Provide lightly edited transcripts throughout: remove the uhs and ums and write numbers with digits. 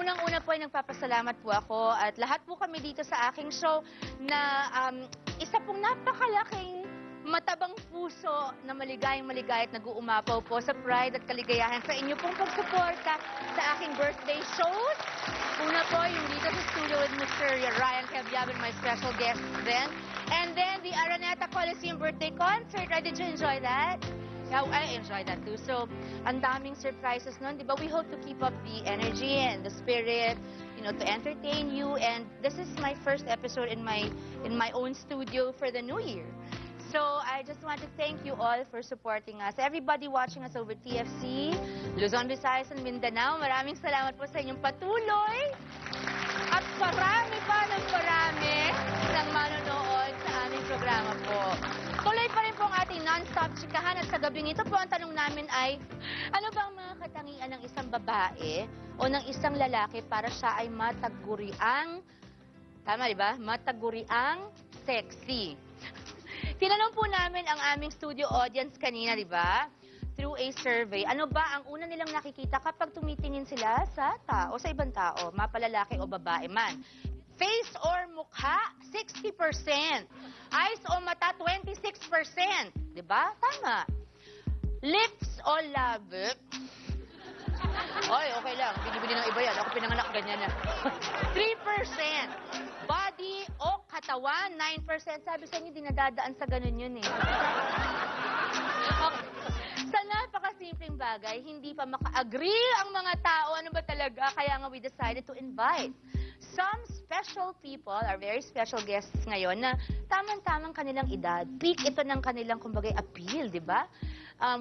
Unang-una po ay nagpapasalamat po ako at lahat po kami dito sa aking show na isa pong napakalaking matabang puso na maligayang-maligay at nag-uumapaw po sa pride at kaligayahan sa inyo pong pagsuporta sa aking birthday shows. Una po yung dito sa studio with Mr. Ryan Cabiab and my special guest then. And then the Araneta Coliseum birthday concert. Did you enjoy that? Yeah, I enjoyed that too. So, ang daming surprises nun, di ba? We hope to keep up the energy and the spirit, you know, to entertain you. And this is my first episode in my own studio for the new year. So, I just want to thank you all for supporting us. Everybody watching us over TFC, Luzon, Visayas, and Mindanao, maraming salamat po sa inyong patuloy. At parami pa ng parami ng manonood sa aming programa po. Tuloy pa rin po ang ating non-stop chikahan at sa gabing ito po ang tanong namin ay, ano ba ang mga katangian ng isang babae o ng isang lalaki para siya ay mataguriang, tama di ba? Mataguriang sexy. Tinanong po namin ang aming studio audience kanina, di ba? Through a survey, ano ba ang una nilang nakikita kapag tumitingin sila sa tao, sa ibang tao, mapalalaki o babae man? Face or mukha, 60%. Eyes o mata, 26%. Di ba? Tama. Lips o labi? Oy, okay lang. Binibili ng iba yan. Ako pinanganak ganyan na. 3%. Body o katawan, 9%. Sabi sa inyo, dinadadaan sa ganun yun eh. Okay. Sa napakasimpleng bagay, hindi pa maka-agree ang mga tao. Ano ba talaga? Kaya nga we decided to invite some special people, our very special guests ngayon, na tamang-tamang kanilang edad. Peak ito ng kanilang, kumbagay, appeal, di ba?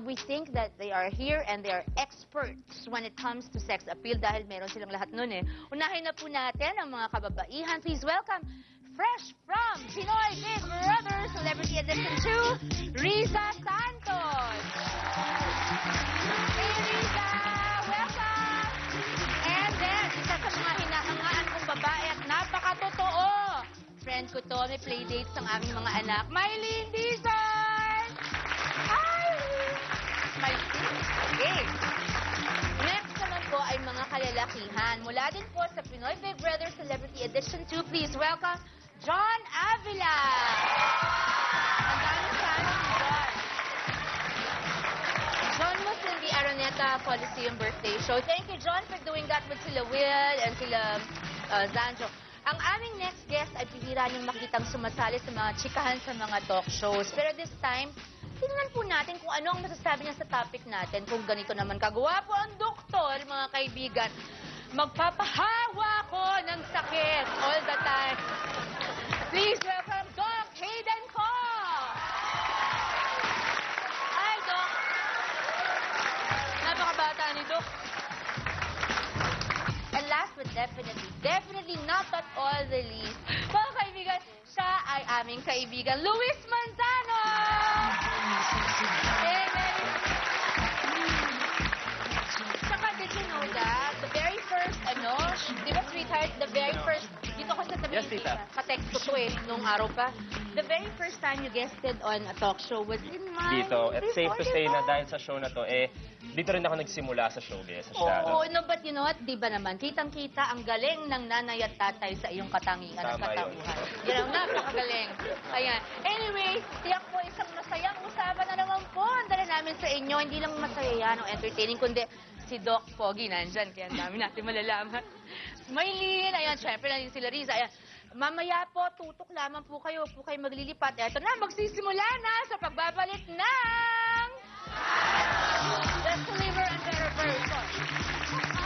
We think that they are here and they are experts when it comes to sex appeal dahil meron silang lahat nun eh. Unahin na po natin ang mga kababaihan. Please welcome, fresh from Pinoy Big Brother Celebrity Edition 2, Riza Santos. Hey Riza, welcome! And then, isa sa mga hinahangaan kong babae at napakatotoo. Friend ko to, may playdates ang aming mga anak. Mylene Dizon! Hi! Okay. Next naman po ay mga kalalakihan. Mula din po sa Pinoy Big Brother Celebrity Edition 2, please welcome John Avila. Ang daming fan ni John. John was in the Araneta Coliseum birthday show. Thank you, John, for doing that with sila Will and sila Zanjo. Ang aming next guest ay bihira niyong makitang sumasali sa mga chikahan sa mga talk shows. Pero this time, tingnan po natin kung ano ang masasabi niya sa topic natin. Kung ganito naman kagwapo ang doktor, mga kaibigan, magpapahawa ko ng sakit all the time. Please welcome Doc Hayden Ko! Hi, Doc! Napakabata ni Doc. And last but definitely not at all the least, mga kaibigan, siya ay aming kaibigan, Luis Manzano! Hey, Mary! Saka, did you know that? The very first, di ba, sweetheart? The very first, dito ko sa tabi Yes, tita. ka-text ko to eh, nung araw pa. The very first time you guested on a talk show was in my... Dito. At safe to say na dahil sa show na to, dito rin ako nagsimula sa showbiz. Oo, no, but you know what? Di ba naman? Kitang-kita ang galing ng nanay at tatay sa iyong katangian at Tama yun. katauhan. Yan ang napakagaling. Ayan. Anyway, tiyak po isang masayang usapan na naman po. Ang dala namin sa inyo. Hindi lang masaya yan o entertaining, kundi si Doc Pogi nandyan. Kaya ang dami natin malalaman. Maylene, ayan, syempre nandun sila Riza. Ayan. Mamaya po, tutok lamang po kayo maglilipat. Eto na, magsisimula na sa pagbabalik